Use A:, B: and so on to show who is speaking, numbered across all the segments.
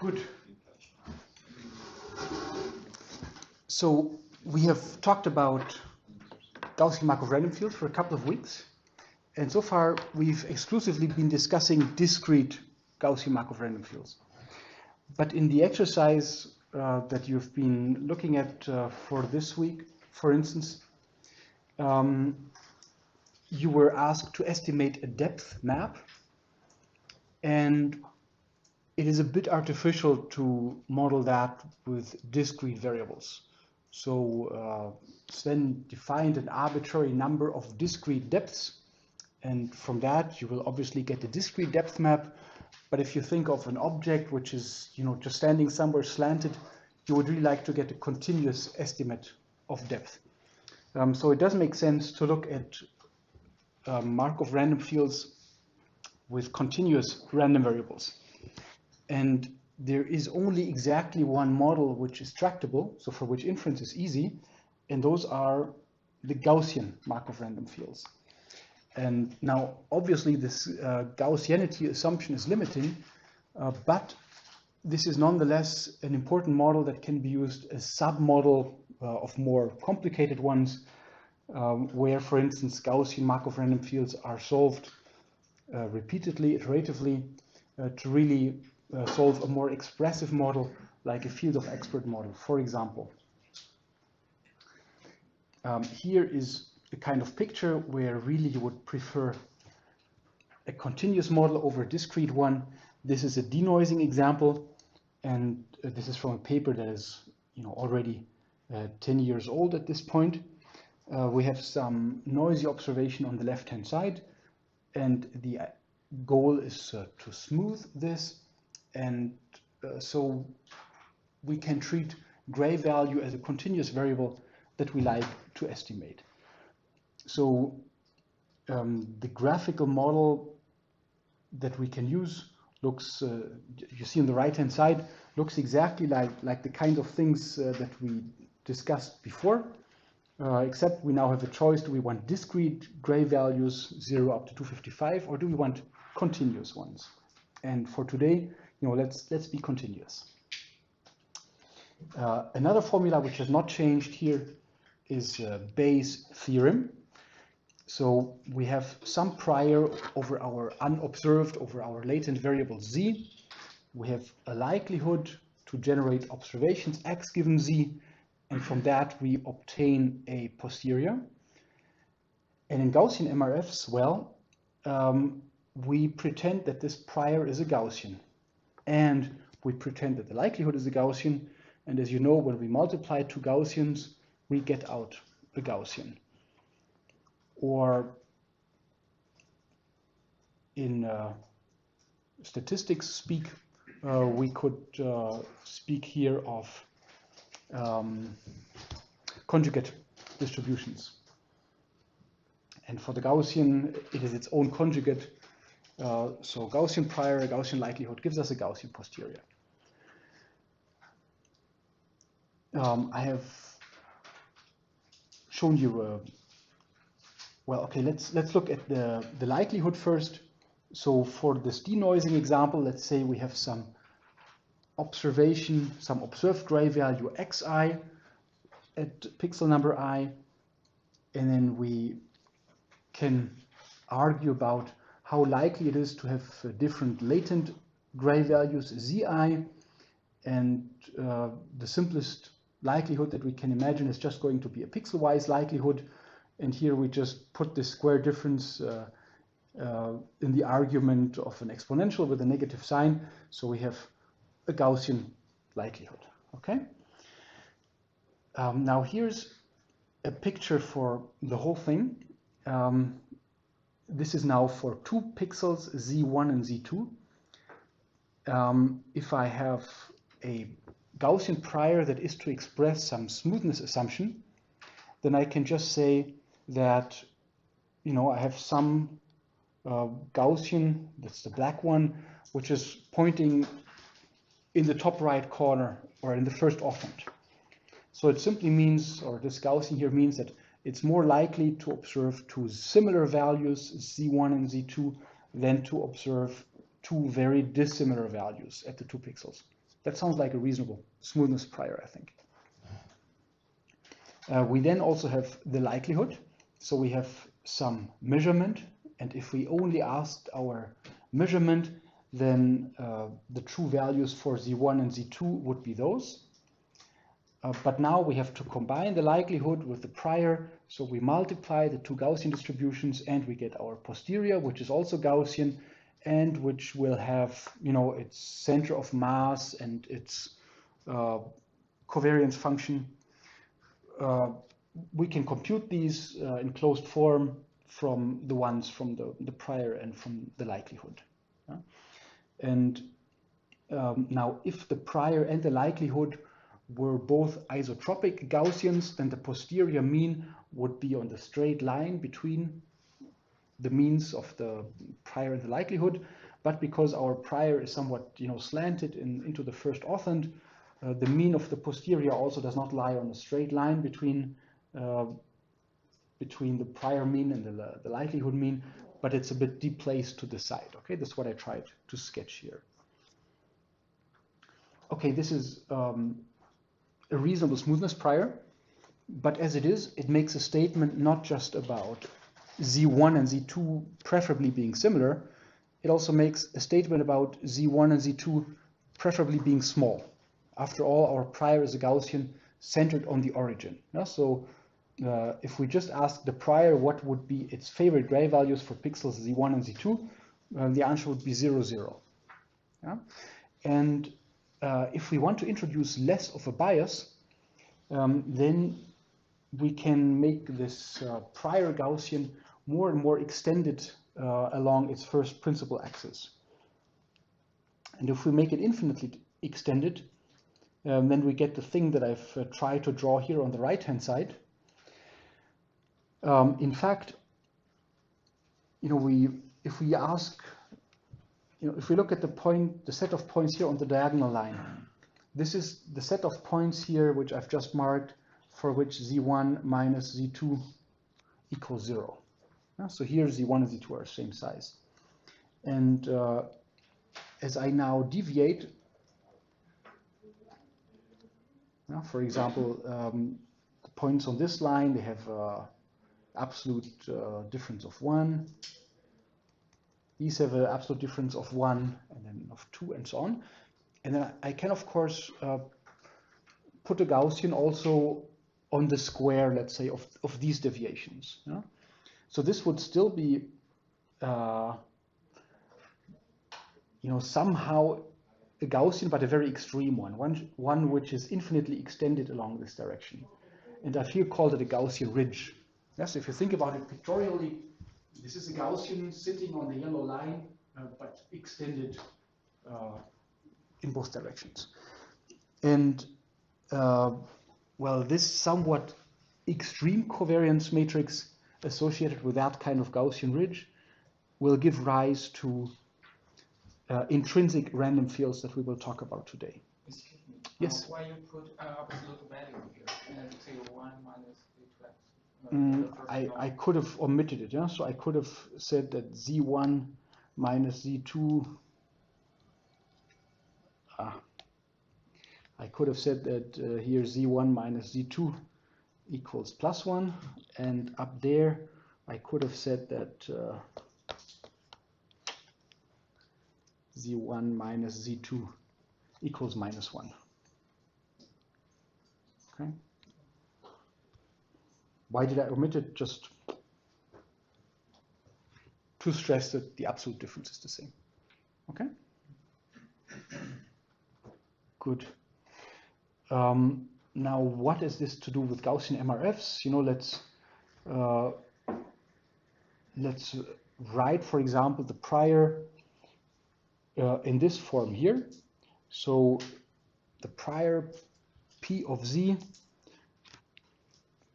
A: Good. So we have talked about Gaussian Markov random fields for a couple of weeks. And so far, we've exclusively been discussing discrete Gaussian Markov random fields. But in the exercise that you've been looking at for this week, for instance, you were asked to estimate a depth map. And it is a bit artificial to model that with discrete variables. So Sven defined an arbitrary number of discrete depths. And from that, you will obviously get a discrete depth map. But if you think of an object which is, just standing somewhere slanted, you would really like to get a continuous estimate of depth. So it does make sense to look at Markov random fields with continuous random variables. And there is only exactly one model which is tractable, so for which inference is easy, and those are the Gaussian Markov random fields. And now, obviously, this Gaussianity assumption is limiting, but this is nonetheless an important model that can be used as submodel of more complicated ones, where, for instance, Gaussian Markov random fields are solved repeatedly, iteratively, to really solve a more expressive model, like a field of expert model, for example. Here is a kind of picture where really you would prefer a continuous model over a discrete one. This is a denoising example, and this is from a paper that is already 10 years old at this point. We have some noisy observation on the left-hand side, and the goal is to smooth this, and so we can treat gray value as a continuous variable that we like to estimate. So the graphical model that we can use looks, you see on the right-hand side, looks exactly like the kind of things that we discussed before, except we now have a choice. Do we want discrete gray values, 0 up to 255, or do we want continuous ones? And for today, let's be continuous. Another formula which has not changed here is Bayes' theorem. So we have some prior over our unobserved, over our latent variable z. We have a likelihood to generate observations x given z, and from that we obtain a posterior. And in Gaussian MRFs, well, we pretend that this prior is a Gaussian, and we pretend that the likelihood is a Gaussian, and as you know, when we multiply two Gaussians, we get out a Gaussian. Or in statistics speak, we could speak here of conjugate distributions. And for the Gaussian, it is its own conjugate. So Gaussian prior, Gaussian likelihood gives us a Gaussian posterior. I have shown you well, okay, let's look at the likelihood first. So for this denoising example, let's say we have some observation, some observed gray value xi at pixel number I, and then we can argue about how likely it is to have different latent gray values zi, and the simplest likelihood that we can imagine is just going to be a pixel-wise likelihood. And here we just put the square difference in the argument of an exponential with a negative sign. So we have a Gaussian likelihood, okay? Now here's a picture for the whole thing. This is now for two pixels, Z1 and Z2. If I have a Gaussian prior that is to express some smoothness assumption, then I can just say that, I have some Gaussian, that's the black one, which is pointing in the top right corner or in the first offhand. So it simply means, or this Gaussian here means that it's more likely to observe two similar values, Z1 and Z2, than to observe two very dissimilar values at the 2 pixels. That sounds like a reasonable smoothness prior, I think. We then also have the likelihood. So we have some measurement, and if we only asked our measurement, then the true values for Z1 and Z2 would be those. But now we have to combine the likelihood with the prior, so we multiply the two Gaussian distributions and we get our posterior, which is also Gaussian, and which will have, you know, its center of mass and its covariance function. We can compute these in closed form from the ones from the prior and from the likelihood. And now if the prior and the likelihood were both isotropic Gaussians, then the posterior mean would be on the straight line between the means of the prior and the likelihood. But because our prior is somewhat, you know, slanted into the first authent, the mean of the posterior also does not lie on a straight line between the prior mean and the likelihood mean, but it's a bit deplaced to the side. Okay, that's what I tried to sketch here. Okay, this is a reasonable smoothness prior, but as it is, it makes a statement not just about Z1 and Z2 preferably being similar, it also makes a statement about Z1 and Z2 preferably being small. After all, our prior is a Gaussian centered on the origin. Yeah? So if we just ask the prior what would be its favorite gray values for pixels Z1 and Z2, the answer would be 0, 0. Yeah? And if we want to introduce less of a bias, then we can make this prior Gaussian more and more extended along its first principal axis. And if we make it infinitely extended, then we get the thing that I've tried to draw here on the right-hand side. In fact, you know, if we ask, you know, if we look at the set of points here on the diagonal line, this is the set of points here which I've just marked for which Z1 minus Z2 equals 0. So here Z1 and Z2 are the same size. And as I now deviate, for example, the points on this line, they have absolute difference of 1. These have an absolute difference of 1 and then of 2 and so on. And then I can, of course, put a Gaussian also on the square, let's say, of these deviations. Yeah? So this would still be, you know, somehow a Gaussian, but a very extreme one which is infinitely extended along this direction. And I've here called it a Gaussian ridge. Yes, if you think about it pictorially, this is a Gaussian sitting on the yellow line, but extended in both directions. And well, this somewhat extreme covariance matrix associated with that kind of Gaussian ridge will give rise to intrinsic random fields that we will talk about today.
B: Excuse me.
A: Yes?
B: Why you put absolute value here and say 1 minus Z2?
A: I could have omitted it, yeah? So I could have said that Z1 minus Z2, I could have said that here Z1 minus Z2 equals +1, and up there I could have said that Z1 minus Z2 equals -1. Okay. Why did I omit it? Just to stress that the absolute difference is the same. Okay. Good. Now, what is this to do with Gaussian MRFs? You know, let's write, for example, the prior in this form here. So the prior P of Z,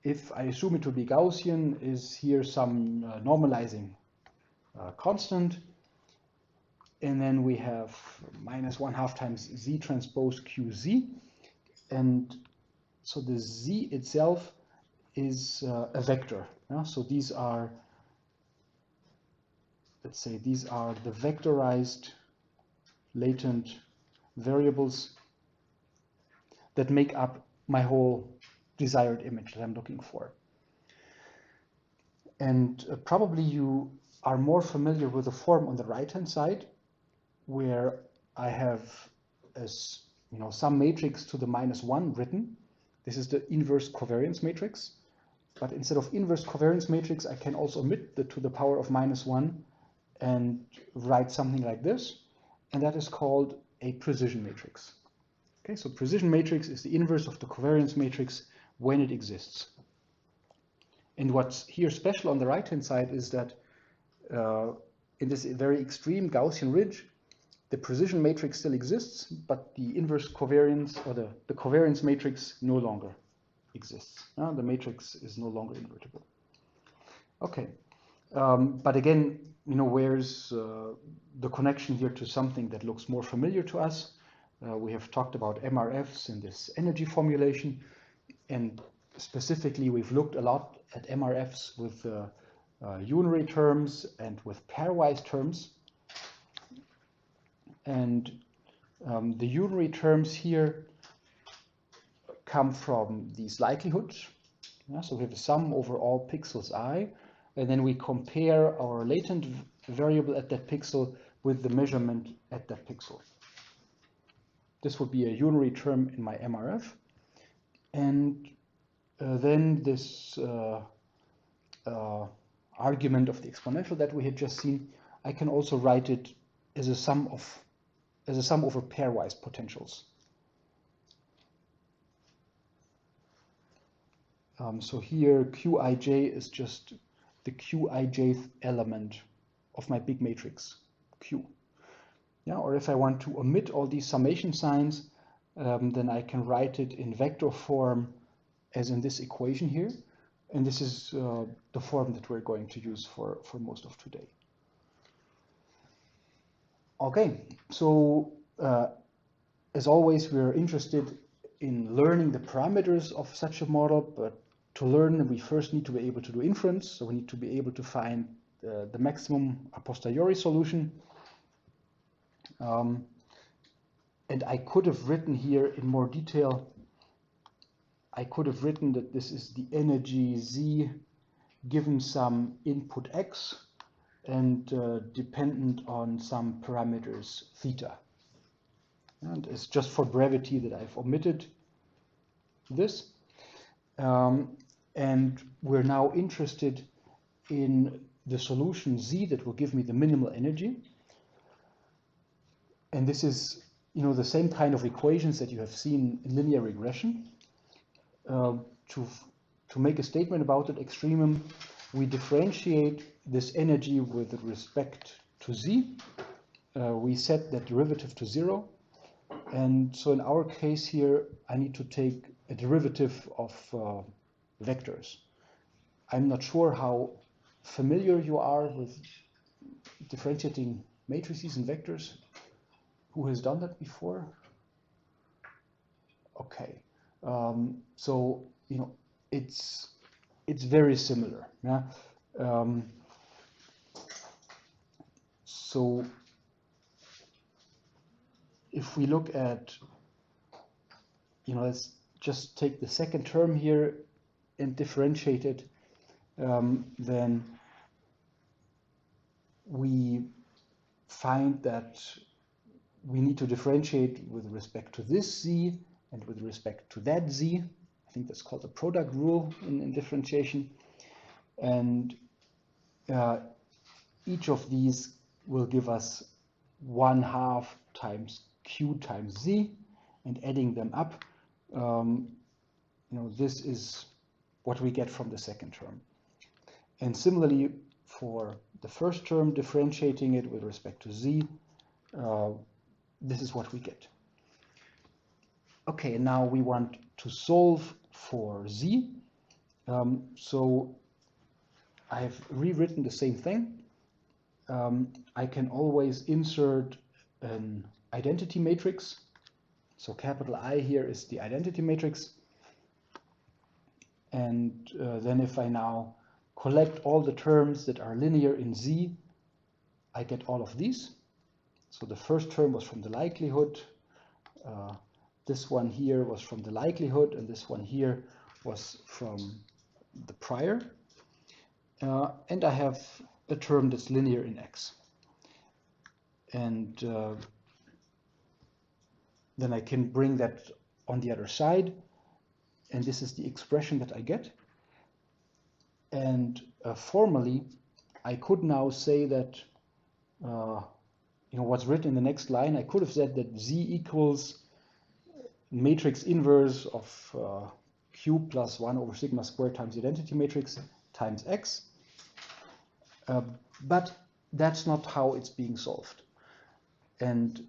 A: if I assume it to be Gaussian, is here some normalizing constant. And then we have -1/2 times Z transpose QZ. And so the Z itself is a vector. Yeah? So these are, let's say, these are the vectorized latent variables that make up my whole desired image that I'm looking for. And probably you are more familiar with the form on the right-hand side, where I have as some matrix to the -1 written. This is the inverse covariance matrix. But instead of inverse covariance matrix, I can also omit the to the power of -1 and write something like this. And that is called a precision matrix. Okay, so precision matrix is the inverse of the covariance matrix when it exists. And what's here special on the right-hand side is that in this very extreme Gaussian ridge, the precision matrix still exists, but the inverse covariance or the covariance matrix no longer exists. The matrix is no longer invertible. Okay, but again, where's the connection here to something that looks more familiar to us? We have talked about MRFs in this energy formulation, and specifically we've looked a lot at MRFs with unary terms and with pairwise terms. And the unary terms here come from these likelihoods. So we have a sum over all pixels I, and then we compare our latent variable at that pixel with the measurement at that pixel. This would be a unary term in my MRF. And then this argument of the exponential that we had just seen, I can also write it as a sum over pairwise potentials. So here Qij is just the Qijth element of my big matrix Q. Yeah, or if I want to omit all these summation signs, then I can write it in vector form as in this equation here. And this is the form that we're going to use for most of today. Okay, so as always, we're interested in learning the parameters of such a model, but to learn, we first need to be able to do inference. So we need to be able to find the maximum a posteriori solution. And I could have written here in more detail, I could have written that this is the energy Z given some input X and dependent on some parameters theta. And it's just for brevity that I've omitted this. And we're now interested in the solution Z that will give me the minimal energy. And this is, the same kind of equations that you have seen in linear regression. To make a statement about it, extremum, we differentiate this energy with respect to Z. We set that derivative to 0. And so in our case here, I need to take a derivative of vectors. I'm not sure how familiar you are with differentiating matrices and vectors. Who has done that before? Okay, so it's very similar. Yeah. So if we look at, let's just take the second term here and differentiate it, then we find that we need to differentiate with respect to this Z and with respect to that Z. I think that's called the product rule in differentiation. And each of these will give us 1/2 times Q times Z, and adding them up, this is what we get from the second term. And similarly, for the first term, differentiating it with respect to Z, this is what we get. Okay, and now we want to solve for Z. So I have rewritten the same thing. I can always insert an identity matrix. So capital I here is the identity matrix. And then if I now collect all the terms that are linear in Z, I get all of these. So the first term was from the likelihood, this one here was from the likelihood, and this one here was from the prior. And I have a term that's linear in X. And then I can bring that on the other side, and this is the expression that I get. And formally, I could now say that, what's written in the next line, I could have said that Z equals matrix inverse of Q plus 1 over sigma squared times the identity matrix times X. But that's not how it's being solved. And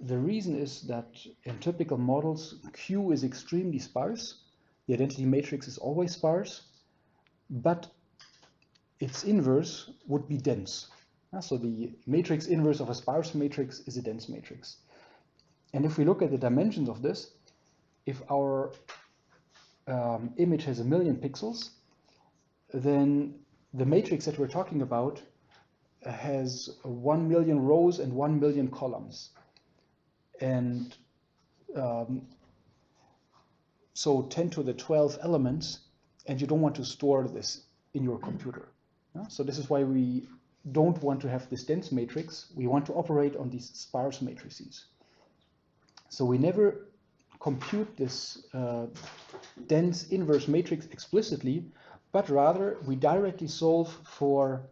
A: the reason is that in typical models, Q is extremely sparse. The identity matrix is always sparse, but its inverse would be dense. So the matrix inverse of a sparse matrix is a dense matrix. And if we look at the dimensions of this, if our image has 1,000,000 pixels, then the matrix that we're talking about has 1,000,000 rows and 1,000,000 columns. And so 10 to the 12 elements, and you don't want to store this in your computer. So this is why we don't want to have this dense matrix. We want to operate on these sparse matrices. So we never compute this dense inverse matrix explicitly, but rather we directly solve for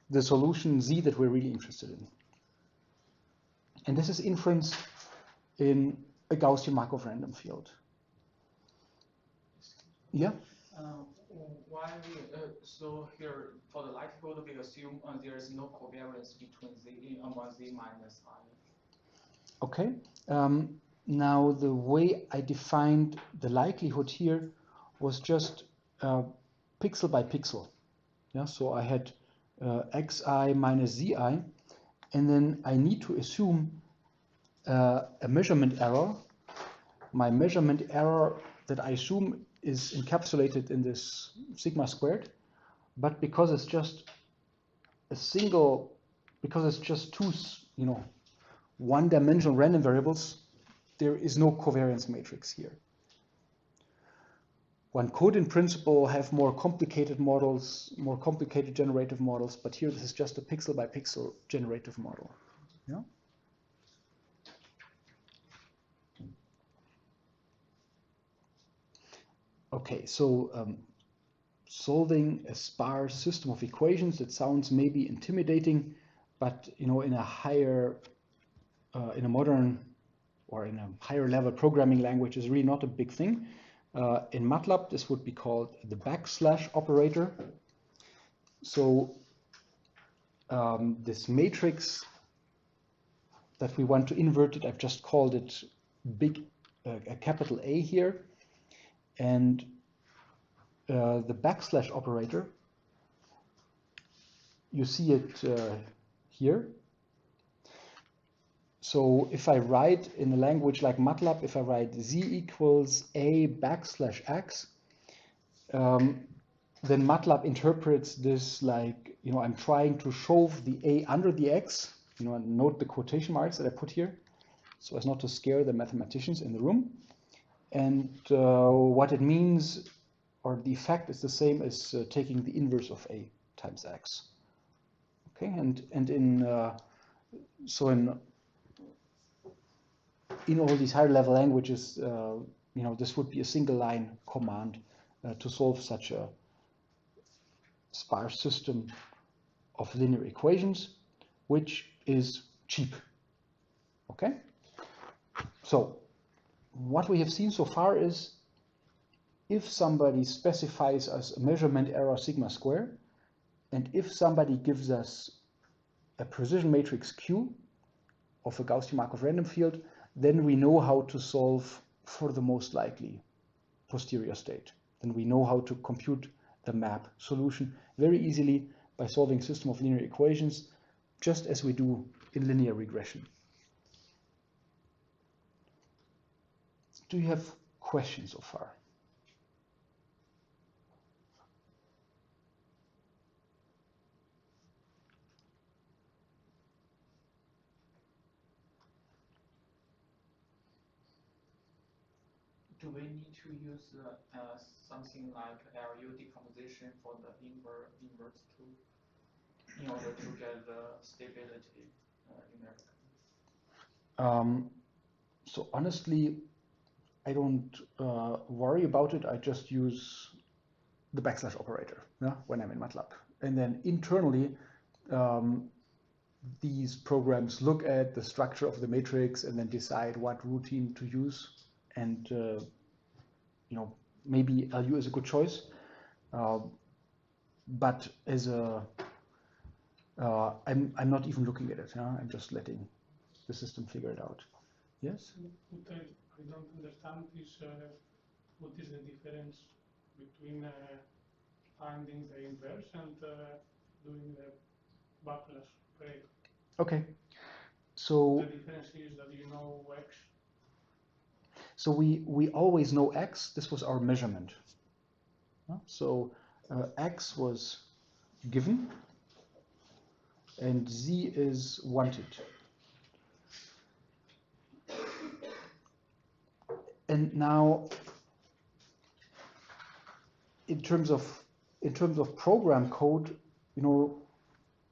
A: the solution Z that we're really interested in. And this is inference in a Gaussian Markov random field. Yeah?
B: Why so here for the likelihood we assume there is no covariance between Z among Z minus I.
A: Okay. Now the way I defined the likelihood here was just pixel by pixel. Yeah. So I had xi minus zi, and then I need to assume a measurement error. My measurement error that I assume is encapsulated in this sigma squared, but because it's just a single, because it's just two, one-dimensional random variables, there is no covariance matrix here. One could, in principle, have more complicated models, more complicated generative models, but here this is just a pixel-by-pixel generative model. Yeah. Okay, so solving a sparse system of equations, that sounds maybe intimidating, but in a higher, in a modern or in a higher level programming language is really not a big thing. In MATLAB, this would be called the backslash operator. So this matrix that we want to invert it, I've just called it a capital A here. And the backslash operator, you see it here. So if I write in a language like MATLAB, if I write z equals a backslash x, then MATLAB interprets this like, I'm trying to shove the a under the x, and note the quotation marks that I put here, so as not to scare the mathematicians in the room. And what it means, or the effect is the same as taking the inverse of a times x. Okay, and in so in all these higher level languages, this would be a single line command to solve such a sparse system of linear equations, which is cheap. Okay, so what we have seen so far is if somebody specifies us a measurement error sigma square, and if somebody gives us a precision matrix Q of a Gaussian Markov random field, then we know how to solve for the most likely posterior state. Then we know how to compute the map solution very easily by solving a system of linear equations, just as we do in linear regression. Do you have questions so far?
B: do we need to use something like LU decomposition for the inverse too, in order to get the stability numerically?
A: So honestly, I don't worry about it. I just use the backslash operator, yeah, when I'm in MATLAB. And then internally, these programs look at the structure of the matrix and then decide what routine to use. And you know, maybe LU is a good choice. But as a, I'm not even looking at it. Yeah? I'm just letting the system figure it out. Yes?
C: What I don't understand is what is the difference between finding the inverse and doing the backlash operator.
A: Okay. So
C: the difference is that you know x.
A: So we always know x. This was our measurement. So x was given, and z is wanted. And now, in terms of program code, you know,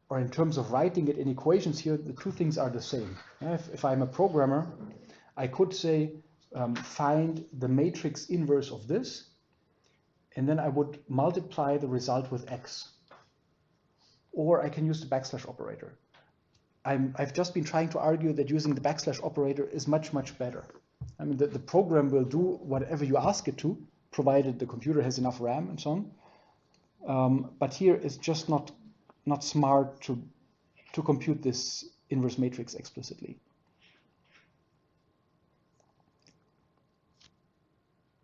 A: or in terms of writing it in equations here, the two things are the same. If I'm a programmer, I could say find the matrix inverse of this, and then I would multiply the result with x. Or I can use the backslash operator. I've just been trying to argue that using the backslash operator is much, much better. I mean, the program will do whatever you ask it to, provided the computer has enough RAM and so on. But here it's just not smart to compute this inverse matrix explicitly.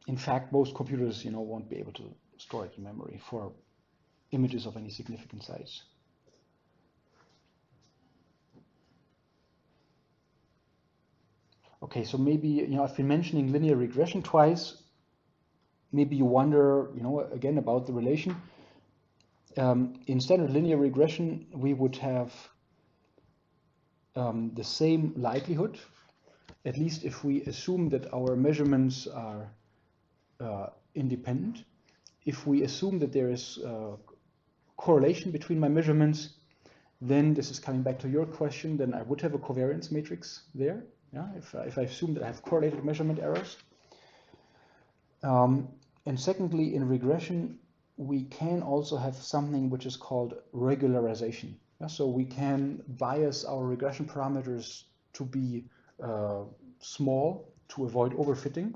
A: In fact, most computers, you know, won't be able to store it in memory for images of any significant size. Okay, so maybe, you know, I've been mentioning linear regression twice. Maybe you wonder, you know, again about the relation. In standard linear regression, we would have the same likelihood, at least if we assume that our measurements are independent. If we assume that there is correlation between my measurements, then this is coming back to your question, then I would have a covariance matrix there. Yeah, if I assume that I have correlated measurement errors. And secondly, in regression, we can also have something which is called regularization. Yeah, so we can bias our regression parameters to be small to avoid overfitting.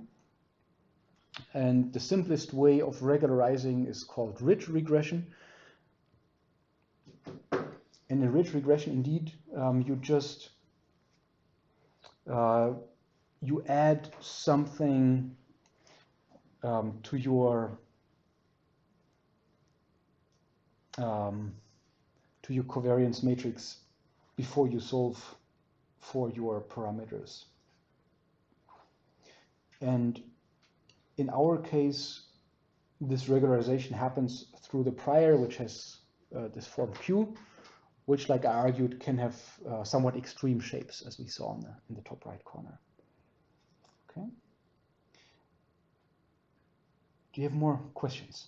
A: And the simplest way of regularizing is called ridge regression. And in ridge regression, indeed, you just you add something to your covariance matrix before you solve for your parameters. And in our case, this regularization happens through the prior, which has this form Q, which, like I argued, can have somewhat extreme shapes, as we saw in the top right corner. Okay. Do you have more questions?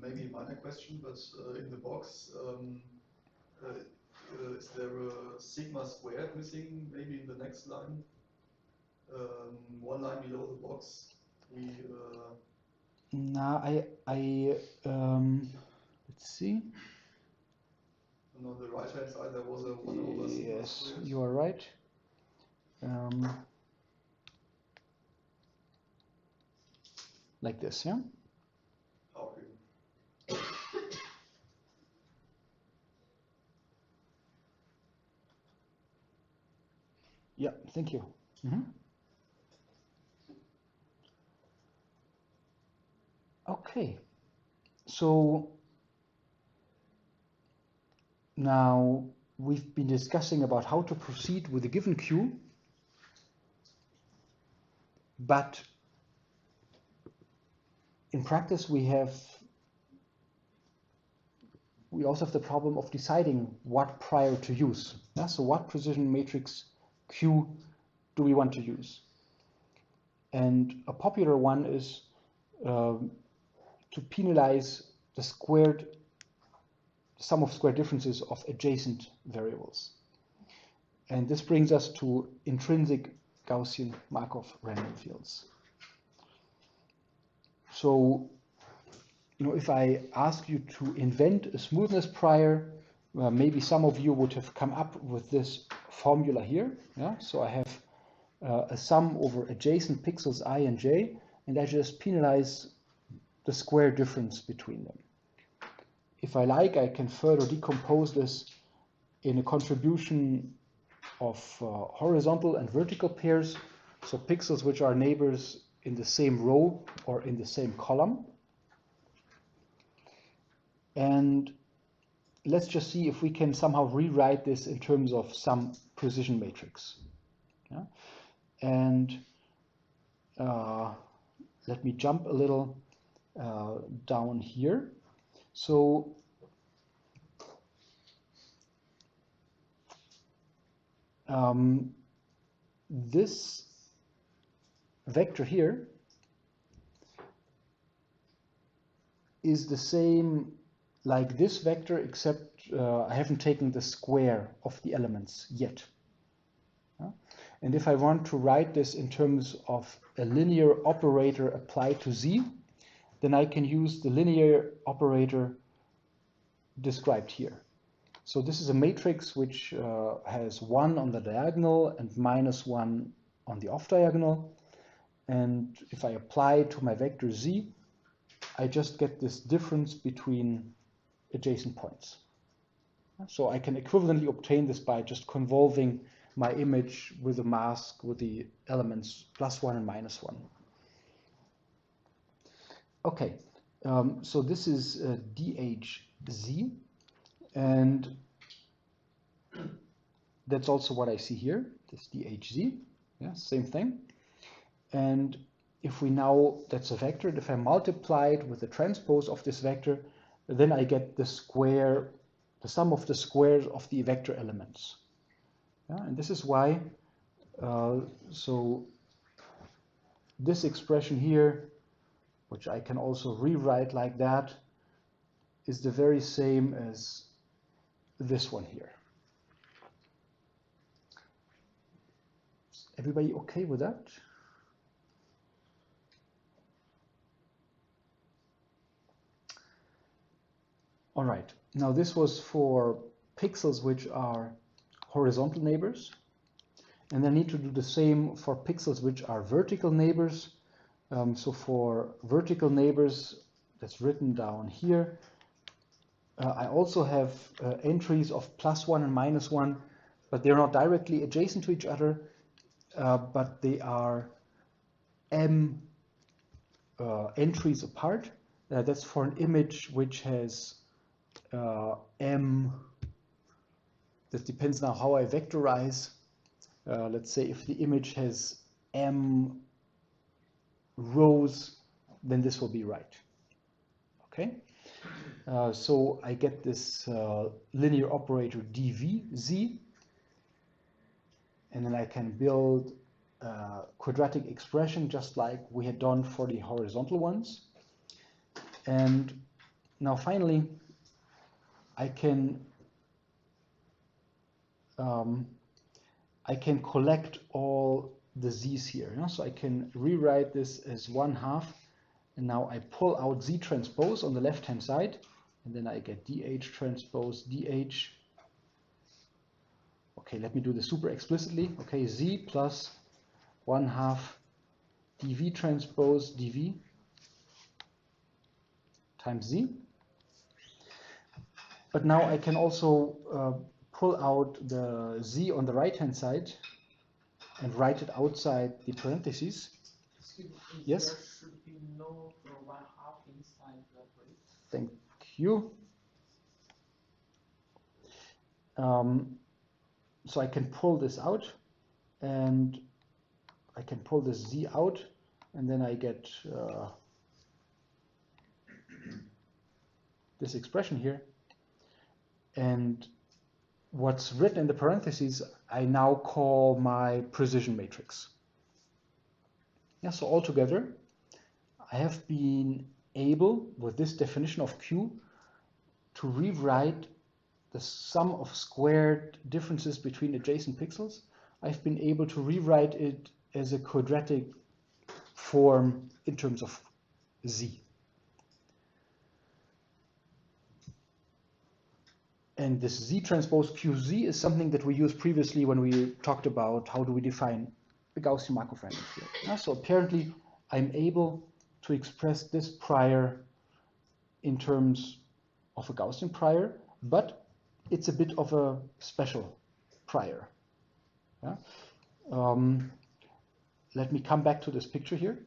D: Maybe a minor question, but in the box, is there a sigma squared missing? Maybe in the next line, one line below the box, we.
A: No, let's see.
D: On the right hand side, there was a 1 over sigma
A: Yes,
D: squared.
A: you are right. Like this, yeah?
D: Okay.
A: Yeah, thank you. Mm-hmm. Okay, so now we've been discussing about how to proceed with a given Q, but in practice we also have the problem of deciding what prior to use. Yeah? So what precision matrix Q do we want to use? And a popular one is to penalize the sum of squared differences of adjacent variables. And this brings us to intrinsic Gaussian Markov random fields. So, if I ask you to invent a smoothness prior, maybe some of you would have come up with this formula here. Yeah? So I have a sum over adjacent pixels I and j, and I just penalize the square difference between them. If I like, I can further decompose this in a contribution of horizontal and vertical pairs, so pixels which are neighbors in the same row or in the same column. And let's just see if we can somehow rewrite this in terms of some precision matrix. Yeah? And let me jump a little down here. So this vector here is the same like this vector, except I haven't taken the square of the elements yet. And if I want to write this in terms of a linear operator applied to z, then I can use the linear operator described here. So this is a matrix which has 1 on the diagonal and -1 on the off diagonal. And if I apply to my vector z, I just get this difference between adjacent points. So I can equivalently obtain this by just convolving my image with a mask with the elements +1 and -1. Okay, so this is DHZ, and that's also what I see here, this DHZ, yeah, same thing. And if we now, that's a vector, if I multiply it with the transpose of this vector, then I get the square, the sum of the squares of the vector elements. Yeah, and this is why, so this expression here, which I can also rewrite like that, is the very same as this one here. Is everybody okay with that? All right, now this was for pixels which are horizontal neighbors, and I need to do the same for pixels which are vertical neighbors. So for vertical neighbors, that's written down here. I also have entries of +1 and -1, but they're not directly adjacent to each other, but they are m entries apart. That's for an image which has m, that depends now how I vectorize. Let's say if the image has m rows, then this will be right. Okay, so I get this linear operator dvz, and then I can build a quadratic expression just like we had done for the horizontal ones. And now finally, I can collect all the z's here. You know? So I can rewrite this as 1/2, and now I pull out z transpose on the left-hand side, and then I get dh transpose dh. Okay, let me do this super explicitly. Okay, z plus 1/2 dv transpose dv times z. But now I can also pull out the z on the right-hand side and write it outside the parentheses. Yes?
B: There should be no 1/2 inside the brace.
A: Thank you. So I can pull this out, and I can pull this z out, and then I get this expression here. And what's written in the parentheses, I now call my precision matrix. Yeah, so altogether, I have been able, with this definition of Q, to rewrite the sum of squared differences between adjacent pixels. I've been able to rewrite it as a quadratic form in terms of Z. And this Z transpose QZ is something that we used previously when we talked about how do we define the Gaussian Markov random field. Yeah, so apparently I'm able to express this prior in terms of a Gaussian prior, but it's a bit of a special prior. Yeah? Let me come back to this picture here.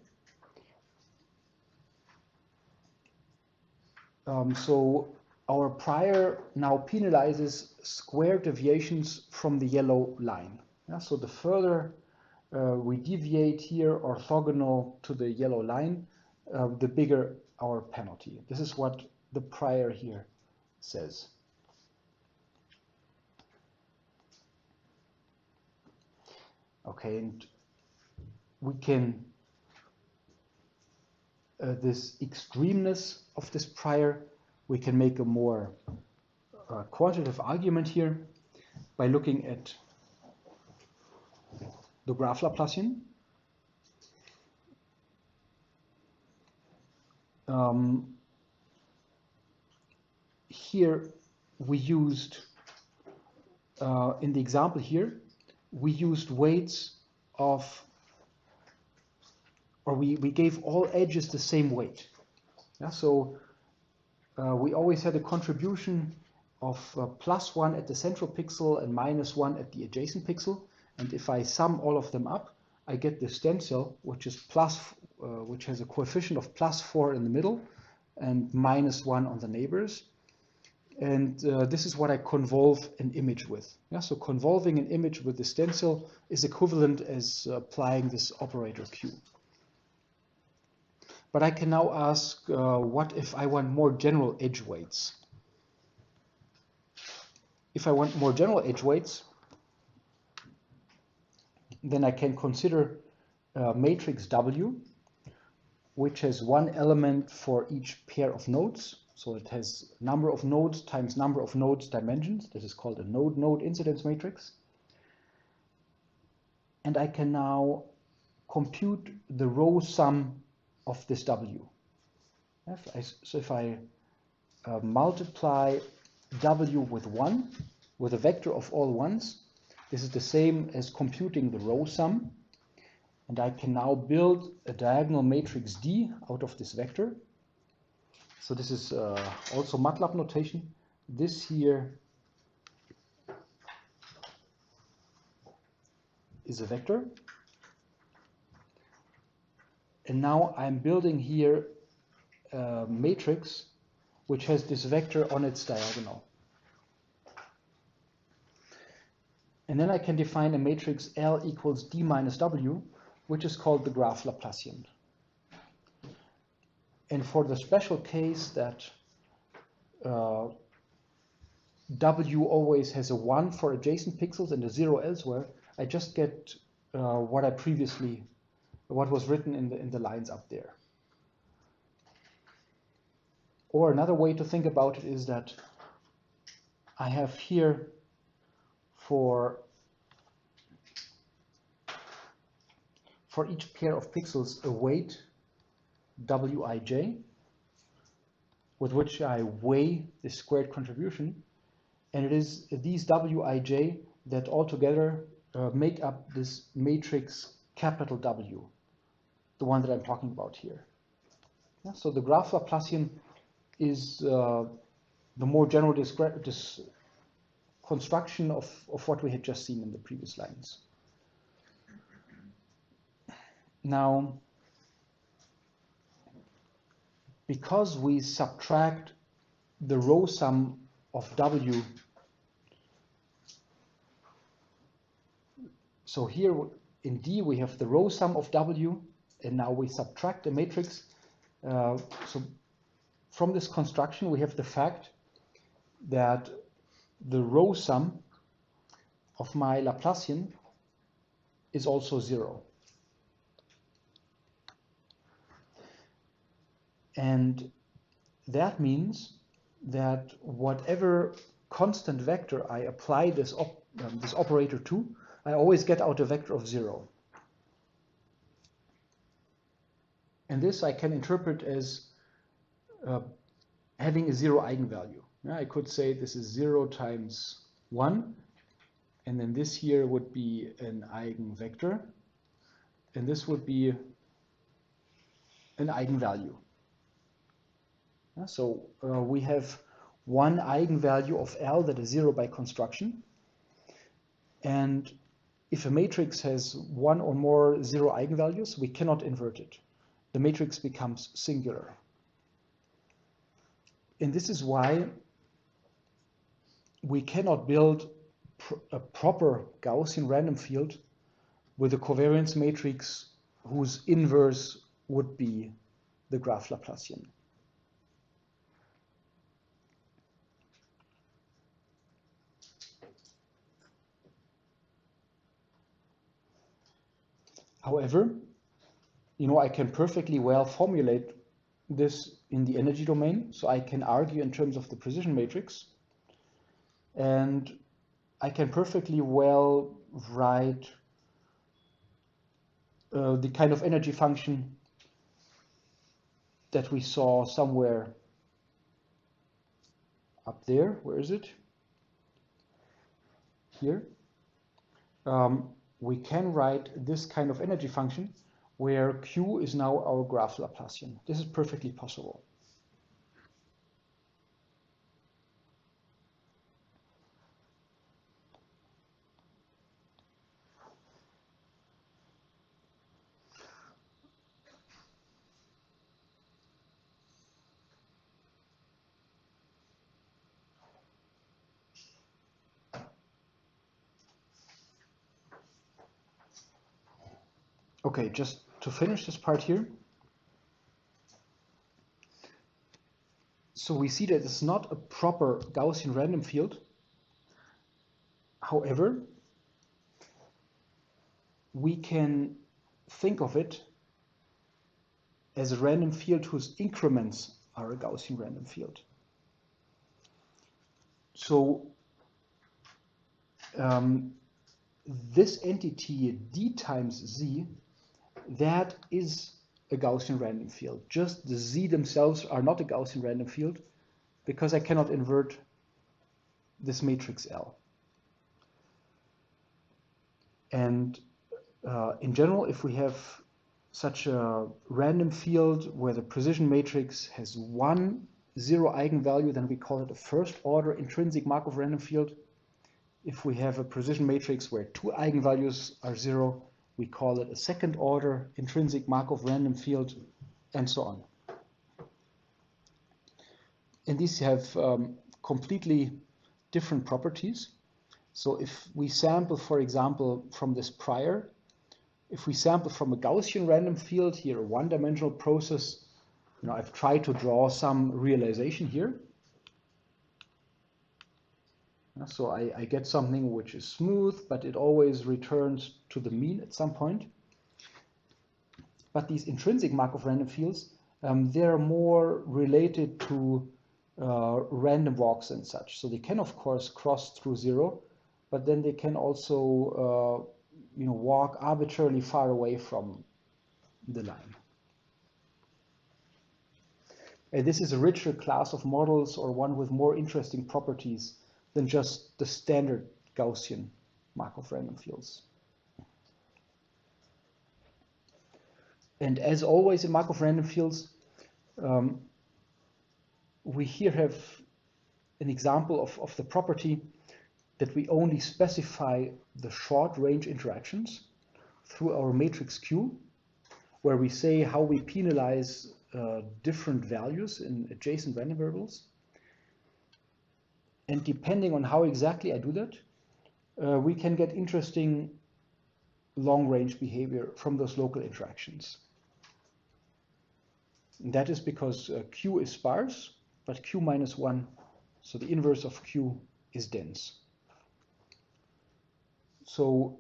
A: So our prior now penalizes square deviations from the yellow line. Yeah? So the further we deviate here orthogonal to the yellow line, the bigger our penalty. This is what the prior here says. Okay, and we can, this extremeness of this prior, we can make a more quantitative argument here by looking at the graph Laplacian. Here we used, in the example here, we used weights of, or we gave all edges the same weight. Yeah, so we always had a contribution of +1 at the central pixel and -1 at the adjacent pixel. And if I sum all of them up, I get the stencil, which is which has a coefficient of +4 in the middle and -1 on the neighbors. And this is what I convolve an image with. Yeah, so convolving an image with the stencil is equivalent as applying this operator Q. But I can now ask, what if I want more general edge weights? If I want more general edge weights, then I can consider matrix W, which has one element for each pair of nodes. So it has number of nodes times number of nodes dimensions. This is called a node-node incidence matrix. And I can now compute the row sum of this W. So if I multiply W with 1, with a vector of all ones, this is the same as computing the row sum. And I can now build a diagonal matrix D out of this vector. So this is also MATLAB notation. This here is a vector. And now I'm building here a matrix which has this vector on its diagonal. And then I can define a matrix L equals D minus W, which is called the graph Laplacian. And for the special case that W always has a 1 for adjacent pixels and a 0 elsewhere, I just get what was written in the lines up there. Or another way to think about it is that I have here for each pair of pixels a weight Wij, with which I weigh the squared contribution, and it is these Wij that altogether make up this matrix capital W, the one that I'm talking about here. Yeah, so the graph Laplacian is the more general construction of what we had just seen in the previous lines. Now, because we subtract the row sum of W, so here in D we have the row sum of W, and now we subtract the matrix. So from this construction we have the fact that the row sum of my Laplacian is also 0. And that means that whatever constant vector I apply this operator to, I always get out a vector of 0. And this I can interpret as having a 0 eigenvalue. Yeah, I could say this is 0 times 1, and then this here would be an eigenvector, and this would be an eigenvalue. Yeah, so we have one eigenvalue of L that is 0 by construction, and if a matrix has one or more 0 eigenvalues, we cannot invert it. The matrix becomes singular. And this is why we cannot build a proper Gaussian random field with a covariance matrix whose inverse would be the graph Laplacian. However, I can perfectly well formulate this in the energy domain, so I can argue in terms of the precision matrix, and I can perfectly well write the kind of energy function that we saw somewhere up there. Where is it? Here. We can write this kind of energy function where Q is now our graph Laplacian. This is perfectly possible. Okay, just to finish this part here. So we see that it's not a proper Gaussian random field. However, we can think of it as a random field whose increments are a Gaussian random field. So this entity d times z, that is a Gaussian random field. Just the z themselves are not a Gaussian random field because I cannot invert this matrix L. And in general, if we have such a random field where the precision matrix has one 0 eigenvalue, then we call it a first order intrinsic Markov random field. If we have a precision matrix where 2 eigenvalues are 0, we call it a second order intrinsic Markov random field, and so on. And these have completely different properties. So if we sample, for example, from this prior, if we sample from a Gaussian random field here, a one-dimensional process, I've tried to draw some realization here. So I get something which is smooth, but it always returns to the mean at some point. But these intrinsic Markov random fields, they're more related to random walks and such. So they can, of course, cross through 0, but then they can also walk arbitrarily far away from the line. And this is a richer class of models, or one with more interesting properties than just the standard Gaussian Markov random fields. And as always in Markov random fields, we here have an example of the property that we only specify the short range interactions through our matrix Q, where we say how we penalize different values in adjacent random variables. And depending on how exactly I do that, we can get interesting long-range behavior from those local interactions. And that is because Q is sparse, but Q minus 1, so the inverse of Q is dense. So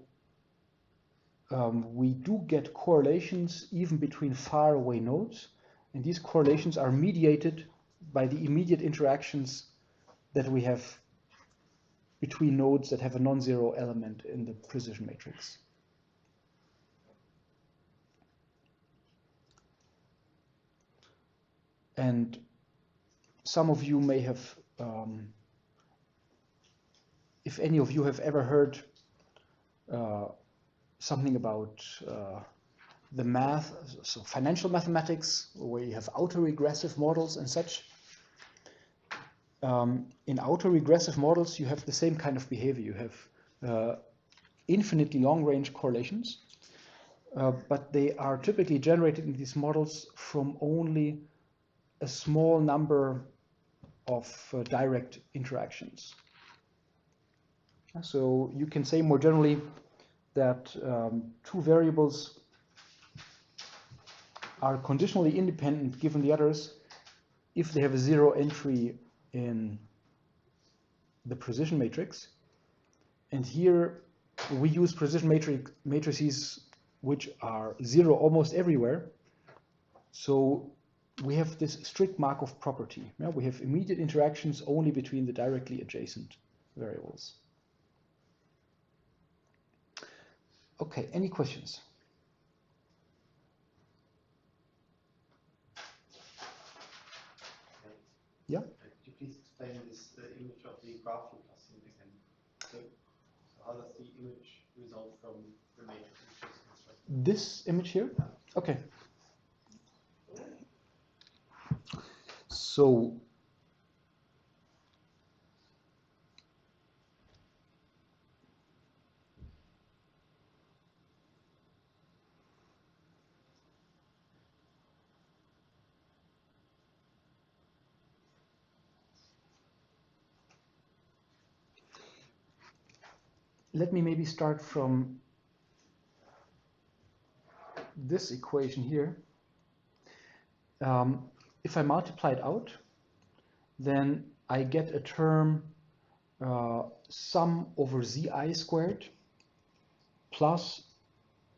A: we do get correlations even between far away nodes, And these correlations are mediated by the immediate interactions that we have between nodes that have a non-zero element in the precision matrix. And some of you may have, if any of you have ever heard something about the math, so financial mathematics, where you have autoregressive models and such. In autoregressive models, you have the same kind of behavior. You have infinitely long-range correlations, but they are typically generated in these models from only a small number of direct interactions. So you can say more generally that two variables are conditionally independent given the others if they have a zero entry in the precision matrix. And here we use precision matrices which are zero almost everywhere. So we have this strict Markov property. Yeah? We have immediate interactions only between the directly adjacent variables. Okay, any questions? Yeah?
E: Could you please explain this image of the graph Laplacian again? So how does the image result from the matrix which is constructed?
A: This image here? Okay. So let me maybe start from this equation here. If I multiply it out, then I get a term sum over zi squared plus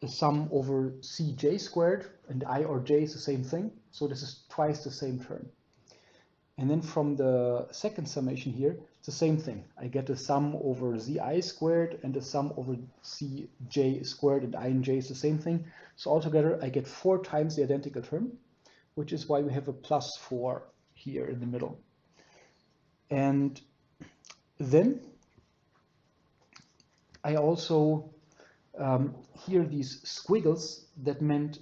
A: a sum over cj squared, and I or j is the same thing, so this is twice the same term. And then from the second summation here, it's the same thing. I get a sum over zi squared and a sum over cj squared, and I and j is the same thing. So altogether, I get 4 times the identical term, which is why we have a plus 4 here in the middle. And then I also here these squiggles that meant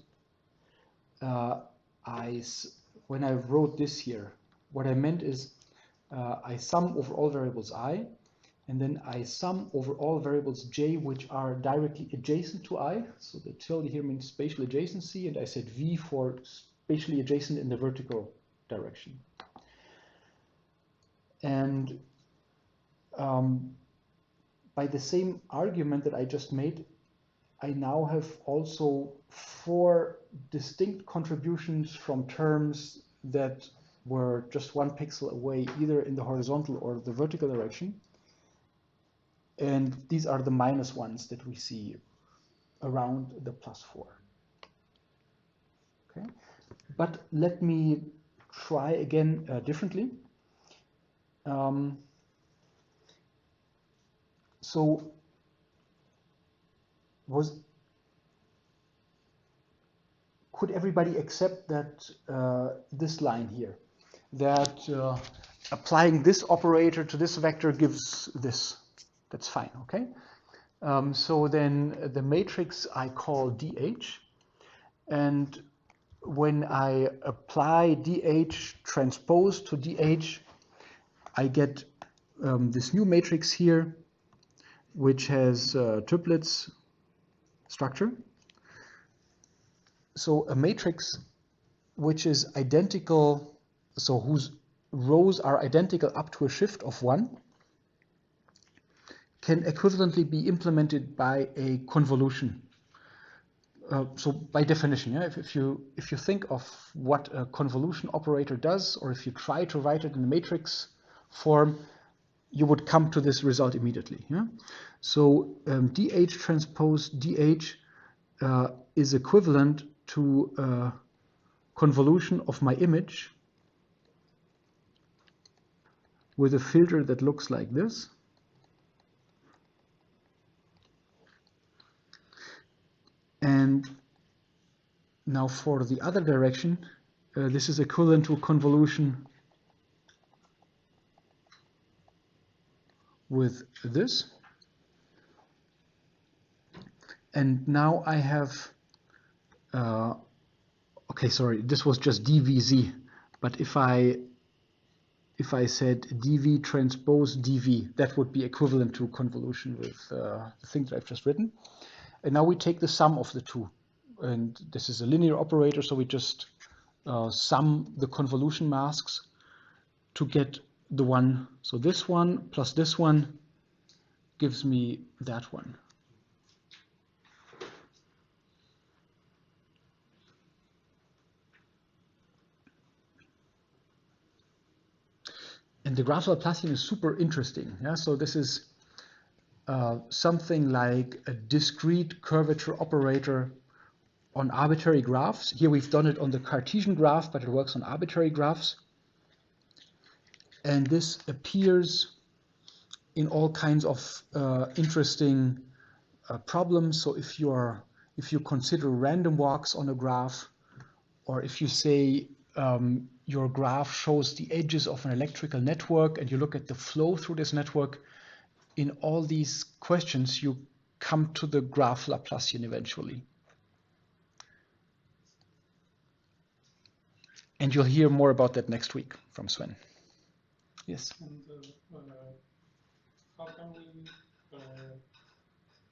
A: when I wrote this here, what I meant is I sum over all variables I, and then I sum over all variables j which are directly adjacent to I. So the tilde here means spatial adjacency, and I said v for spatially adjacent in the vertical direction. And by the same argument that I just made, I now have also 4 distinct contributions from terms that were just 1 pixel away, either in the horizontal or the vertical direction. And these are the minus ones that we see around the plus 4. Okay, but let me try again differently. So could everybody accept that this line here, that applying this operator to this vector gives this? That's fine, okay? So then the matrix I call DH, and when I apply DH transpose to DH, I get this new matrix here, which has triplets structure. So a matrix which is identical, so whose rows are identical up to a shift of 1, can equivalently be implemented by a convolution. So by definition, yeah, if you think of what a convolution operator does, or if you try to write it in a matrix form, you would come to this result immediately. Yeah? So DH transpose DH is equivalent to convolution of my image with a filter that looks like this. And now for the other direction, this is equivalent to a convolution with this. And now I have, okay, sorry, this was just dvz, but if I said dv transpose dv, that would be equivalent to convolution with the thing that I've just written. And now we take the sum of the two. And this is a linear operator, so we just sum the convolution masks to get the one. So this one plus this one gives me that one. And the graph Laplacian is super interesting. Yeah? So this is something like a discrete curvature operator on arbitrary graphs. Here we've done it on the Cartesian graph, but it works on arbitrary graphs. And this appears in all kinds of interesting problems. So if you consider random walks on a graph, or if you say your graph shows the edges of an electrical network and you look at the flow through this network, in all these questions you come to the graph Laplacian eventually. And you'll hear more about that next week from Sven. Yes?
C: And how can we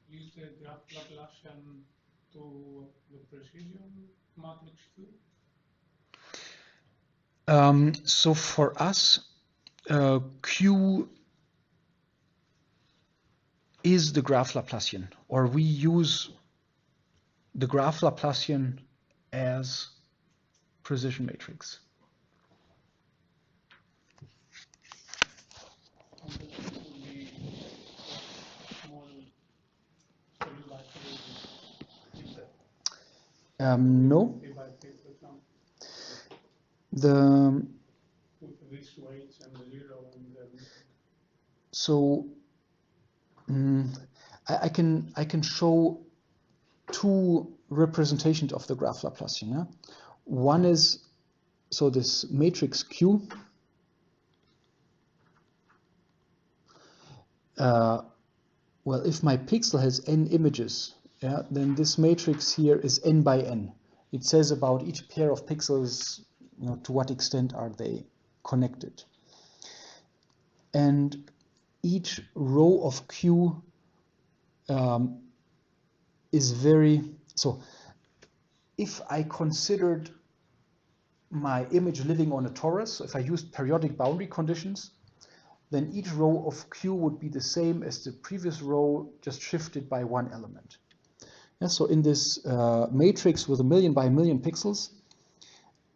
C: use the graph Laplacian to the precision matrix Q?
A: So for us, Q is the graph Laplacian, or we use the graph Laplacian as precision matrix.
C: And this would be small cellular
A: No. The
C: with these weights and the zero and the
A: so I can show two representations of the graph Laplacian. Yeah? One is so this matrix Q. Well, if my pixel has n images, yeah, then this matrix here is n by n. It says about each pair of pixels, to what extent are they connected. And each row of Q is very, so if I considered my image living on a torus, so if I used periodic boundary conditions, then each row of Q would be the same as the previous row, just shifted by one element. Yeah, so in this matrix with 1,000,000 by 1,000,000 pixels,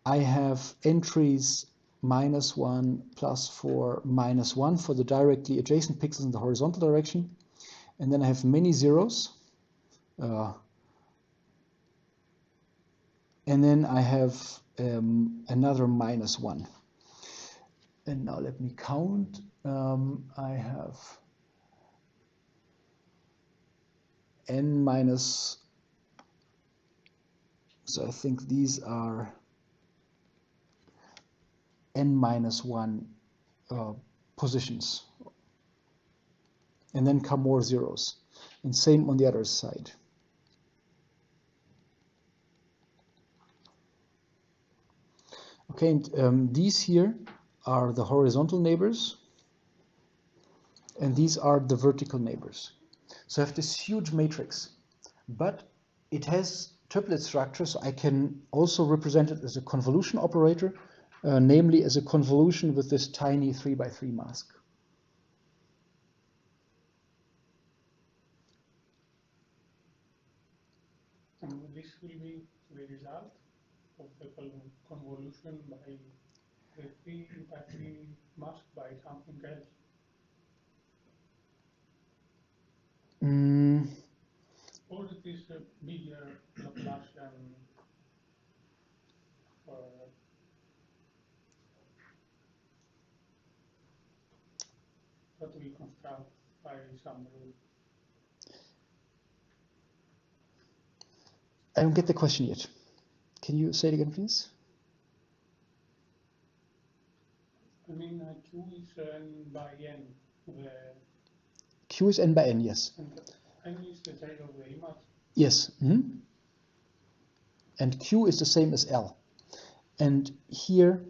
A: I have entries -1, +4, -1 for the directly adjacent pixels in the horizontal direction. And then I have many zeros. And then I have another -1. And now let me count. I have n minus, so I think these are n minus 1 positions. And then come more zeros. And same on the other side. Okay, and these here are the horizontal neighbors. And these are the vertical neighbors. So I have this huge matrix. But it has triplet structure, so I can also represent it as a convolution operator, namely as a convolution with this tiny 3x3 mask.
C: And this will be the result of the convolution by the 3x3 mask by something else. Or it is a bigger Laplacian that we construct by some rule.
A: I don't get the question yet. Can you say it again, please?
C: I mean, Q is n by n.
A: Q is n by n, yes.
C: And n is the size of the image.
A: Yes. Mm-hmm. And Q is the same as L. And here,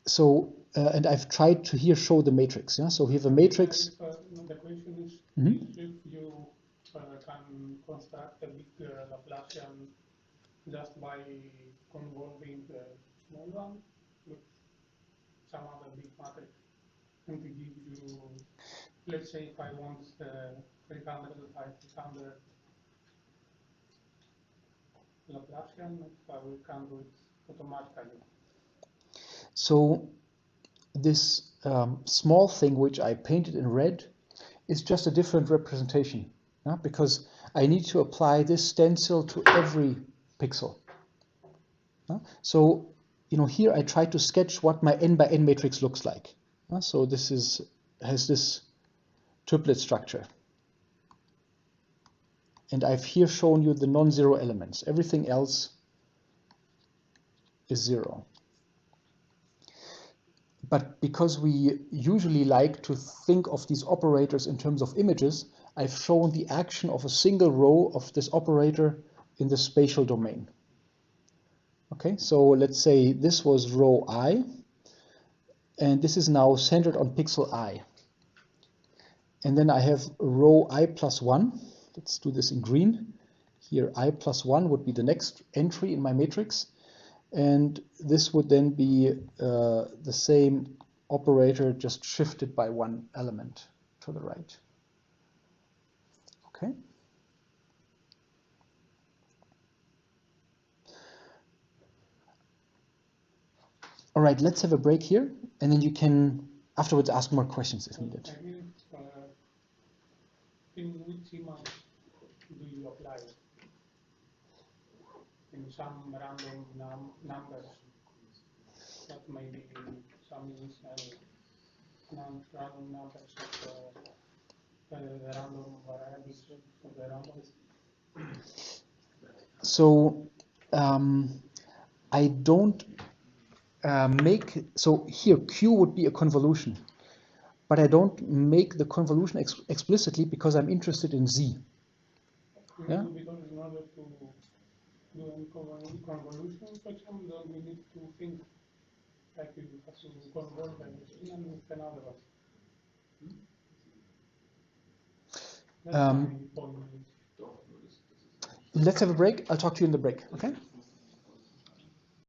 A: so, and I've tried to here show the matrix. Yeah? So we have a matrix.
C: The question is if you can construct a big Laplacian just by convolving the small one with some other big matrix, and to give you, let's say if I want 300 by 300 Laplacian, we can do it automatically.
A: So this small thing which I painted in red is just a different representation, because I need to apply this stencil to every pixel. So, here I try to sketch what my n by n matrix looks like. So this has this triplet structure. And I've here shown you the non-zero elements. Everything else is zero. But because we usually like to think of these operators in terms of images, I've shown the action of a single row of this operator in the spatial domain. Okay, so let's say this was row I, and this is now centered on pixel I. And then I have row I plus 1. Let's do this in green. Here I plus 1 would be the next entry in my matrix. And this would then be the same operator just shifted by one element to the right. Okay. All right, let's have a break here, and then you can afterwards ask more questions if needed.
C: I mean, in which image do you apply it? In some random numbers that may be some initial non-random numbers of the random variables of the random.
A: So I don't so here Q would be a convolution, but I don't make the convolution explicitly because I'm interested in Z. Yeah?
C: Because in order to do a convolution, for example, then we need to think like we have to convolve everything and with another one.
A: Let's have a break. I'll talk to you in the break, okay?